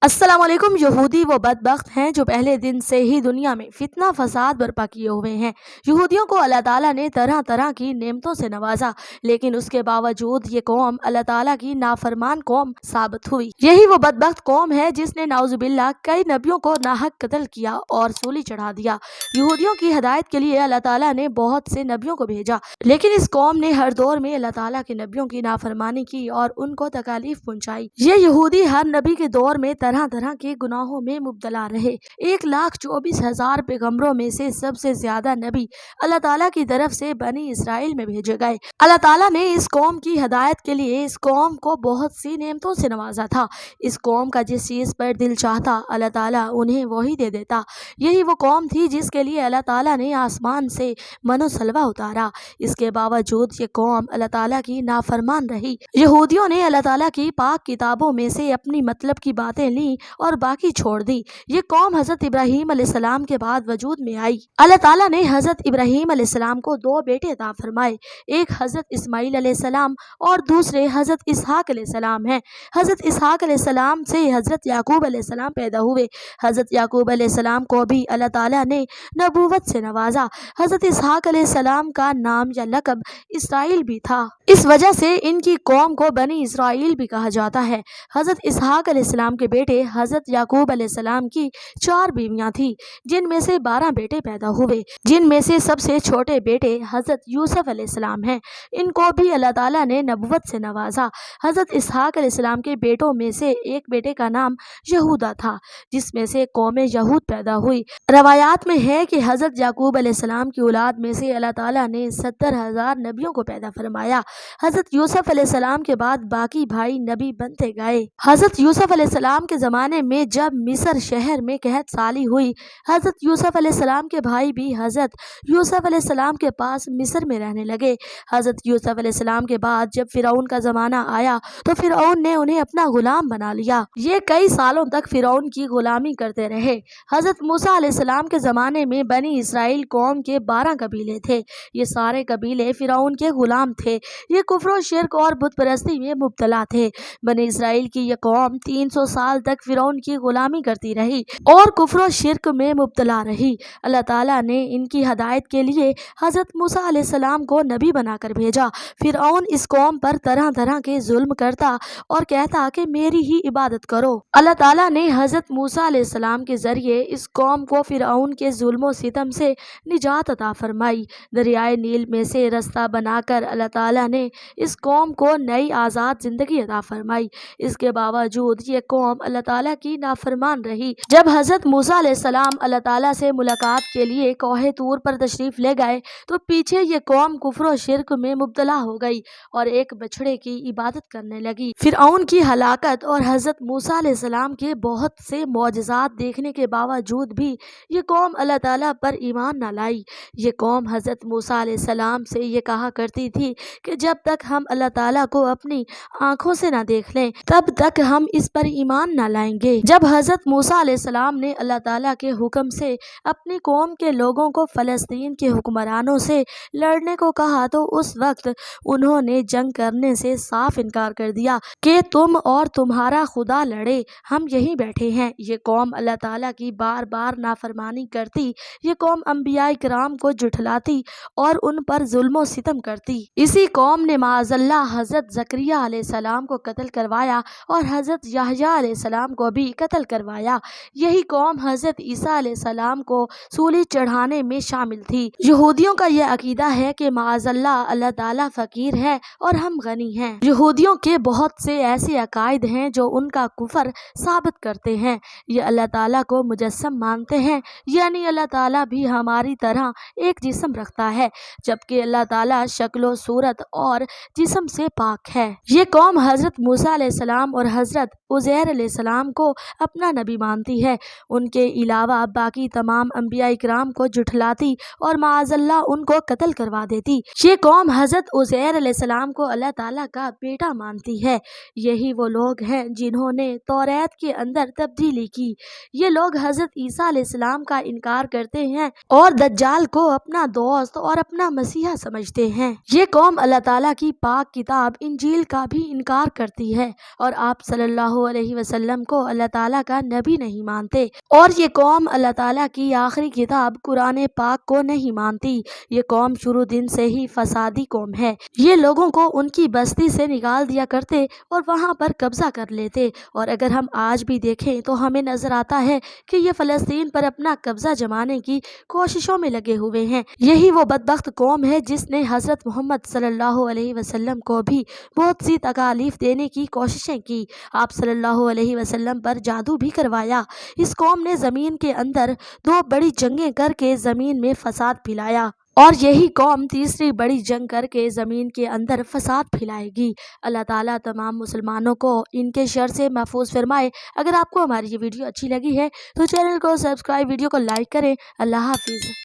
अस्सलाम वालेकुम। यहूदी वो बदबख्त हैं जो पहले दिन से ही दुनिया में फितना फसाद बर्पा किए हुए हैं। यहूदियों को अल्लाह ताला ने तरह तरह की नेमतों से नवाजा, लेकिन उसके बावजूद ये कौम अल्लाह ताला की नाफरमान कौम साबित हुई। यही वो बदबख्त कौम है जिसने नाउजुबिल्लाह कई नबियों को नाहक कत्ल किया और सूली चढ़ा दिया। यहूदियों की हिदायत के लिए अल्लाह ताला ने बहुत से नबियों को भेजा, लेकिन इस कौम ने हर दौर में अल्लाह ताला के नबियों की नाफरमानी की और उनको तकालीफ पहुंचाई। ये यहूदी हर नबी के दौर में तरह तरह के गुनाहों में मुब्तला रहे। 1,24,000 पैगम्बरों में से सबसे ज्यादा नबी अल्लाह ताला की तरफ से बनी इसराइल में भेजे गए। अल्लाह ताला ने इस कौम की हिदायत के लिए इस कौम को बहुत सी नेमतों से नवाजा था। इस कौम का जिस चीज पर दिल चाहता अल्लाह ताला उन्हें वही दे देता। यही वो कौम थी जिसके लिए अल्लाह ताला ने आसमान से मनो सलवा उतारा। इसके बावजूद ये कौम अल्लाह ताला की नाफरमान रही। यहूदियों ने अल्लाह ताला की पाक किताबों में से अपनी मतलब की बातें ली और बाकी छोड़ दी। ये कौम हजरत इब्राहीम अलैहिस्सलाम के बाद वजूद में आई। अल्लाह ताला ने हजरत इब्राहीम अलैहिस्सलाम को 2 बेटे अता फरमाए। एक हजरत इस्माइल अलैहिस्सलाम और दूसरे हजरत इसहाक अलैहिस्सलाम हैं। हजरत इसहाक अलैहिस्सलाम से हजरत याकूब अलैहिस्सलाम पैदा हुए। हजरत याकूब अलैहिस्सलाम को भी अल्लाह ताला ने नबूवत से नवाजा। हजरत इसहाक अलैहिस्सलाम का नाम या लक़ब इसराइल भी था। इस वजह से इनकी कौम को बनी इसराइल भी कहा जाता है। हजरत इसहाक अलैहिस्सलाम के बेटे हजरत याकूब अलैहिस्सलाम की 4 बीवियां थी, जिनमें से 12 बेटे पैदा हुए, जिनमें से सबसे छोटे बेटे हजरत यूसुफ अलैहिस्सलाम हैं। इनको भी अल्लाह ताला ने नबूवत से नवाजा। हजरत इसहाक अलैहिस्सलाम के बेटों में से एक बेटे का नाम यहूदा था, जिसमें से कौम यहूद पैदा हुई। रवायात में है कि हजरत याकूब अलैहिस्सलाम की औलाद में से अल्लाह ताला ने 70,000 नबियों को पैदा फरमाया। हजरत यूसुफ अलैहिस्सलाम के बाद बाकी भाई नबी बनते गए। हजरत यूसुफ अलैहिस्सलाम के ज़माने में जब मिस्र शहर में कहत साली हुई, हजरत यूसुफ अलैहिस्सलाम के भाई भी हजरत यूसुफ अलैहिस्सलाम के पास मिस्र में रहने लगे। हजरत यूसुफ अलैहिस्सलाम के बाद जब फिरौन का ज़माना आया तो फिरौन ने उन्हें अपना गुलाम बना लिया। ये कई सालों तक फिरौन की गुलामी करते रहे। हजरत मूसा अलैहिस्सलाम के ज़माने में बनी इसराइल कौम के 12 कबीले थे। ये सारे कबीले फिरौन के गुलाम थे। ये कुफ्र, शिर्क और बुत परस्ती में मुब्तला थे। बनी इसराइल की यह कौम 300 साल तक फिरौन की गुलामी करती रही और कुफ्र शिर्क में मुब्तला रही। अल्लाह ताला ने इनकी हदायत के लिए हजरत मूसा अलैहिस्सलाम को नबी बनाकर भेजा। फिरौन इस कौम पर तरह तरह के जुल्म करता और कहता कि मेरी ही इबादत करो। अल्लाह ताला ने हजरत मूसा अलैहिस्सलाम के जरिए इस कौम को फिरौन के जुल्म सितम से निजात अता फरमाई। दरियाए नील में से रास्ता बनाकर अल्लाह ताला ने इस कौम को नई आज़ाद ज़िंदगी अता फरमाई। इसके बावजूद ये कौम अल्लाह ताला की नाफरमान रही। जब हजरत मूसा अलैहिस्सलाम अल्लाह ताला से मुलाकात के लिए कोहे तूर पर तशरीफ ले गए तो पीछे ये कौम कुफ्र और शिर्क में मुब्तला हो गई और एक बछड़े की इबादत करने लगी। फिरऔन की हलाकत और हजरत मूसा अलैहिस्सलाम के बहुत से मौजज़ात देखने के बावजूद भी ये कौम अल्लाह ताला पर ईमान न लाई। ये कौम हजरत मूसा अलैहिस्सलाम से ये कहा करती थी कि जब तक हम अल्लाह ताला को अपनी आंखों से न देख लें तब तक हम इस पर ईमान न लाएंगे। जब हजरत मूसा अलैहिस्सलाम ने अल्लाह ताला के हुक्म से अपनी कौम के लोगों को फ़लस्तीन के हुक्मरानों से लड़ने को कहा तो उस वक्त उन्होंने जंग करने से साफ इनकार कर दिया कि तुम और तुम्हारा खुदा लड़े, हम यहीं बैठे हैं। ये कौम अल्लाह ताला की बार बार नाफरमानी करती। ये कौम अंबिया किराम को जुठलाती और उन पर जुल्म सितम करती। इसी कौम ने माअज़ल्लाह हजरत ज़करिया अलैहिस्सलाम को कत्ल करवाया और हजरत याहया अलैहिस्सलाम को भी कत्ल करवाया। यही कौम हजरत ईसा अलैहिस्सलाम को सूली चढ़ाने में शामिल थी। यहूदियों का यह अकीदा है कि माअज़ल्लाह अल्लाह ताला फ़कीर है और हम गनी हैं। यहूदियों के बहुत से ऐसे अकायद हैं जो उनका कुफर साबित करते हैं। ये अल्लाह ताला को मुजस्सम मानते हैं, यानी अल्लाह ताला भी हमारी तरह एक जिस्म रखता है, जबकि अल्लाह ताला शक्लो सूरत और जिस्म से पाक है। ये कौम हजरत मूसा अलैहिस्सलाम और हजरत उज़ैर अलैहिस्सलाम को अपना नबी मानती है। उनके अलावा बाकी तमाम अंबिया इकराम को जुठलाती और माअज़ल्लाह उनको कत्ल करवा देती। ये कौम हजरत उज़ैर अलैहिस्सलाम को अल्लाह ताला का बेटा मानती है। यही वो लोग हैं जिन्होंने तौरात के अंदर तब्दीली की। ये लोग हजरत ईसा अलैहिस्सलाम का इनकार करते हैं और दज्जाल को अपना दोस्त और अपना मसीहा समझते हैं। ये कौम अल्लाह ताला की पाक किताब इंजील का भी इनकार करती है और आप सल्लल्लाहु अलैहि वसल्लम वसल्लम को अल्लाह ताला का नबी नहीं मानते और ये कौम अल्लाह ताला की आखिरी किताब कुरान पाक को नहीं मानती। ये कौम शुरू दिन से ही फसादी कौम है। ये लोगों को उनकी बस्ती से निकाल दिया करते और वहाँ पर कब्जा कर लेते, और अगर हम आज भी देखें तो हमें नजर आता है कि ये फ़लस्तीन पर अपना कब्जा जमाने की कोशिशों में लगे हुए हैं। यही वो बदबख्त कौम है जिसने हज़रत मोहम्मद सल्लल्लाहु अलैहि वसल्लम को भी बहुत सी तकालीफ देने की कोशिशें की। आप सल्लल्लाहु अलैहि वसल्लम पर जादू भी करवाया। इस कौम ने ज़मीन के अंदर 2 बड़ी जंगें करके ज़मीन में फसाद फैलाया और यही कौम तीसरी बड़ी जंग करके ज़मीन के अंदर फसाद फैलाएगी। अल्लाह ताला तमाम मुसलमानों को इनके शर से महफूज फरमाए। अगर आपको हमारी ये वीडियो अच्छी लगी है तो चैनल को सब्सक्राइब, वीडियो को लाइक करें। अल्लाह हाफिज़।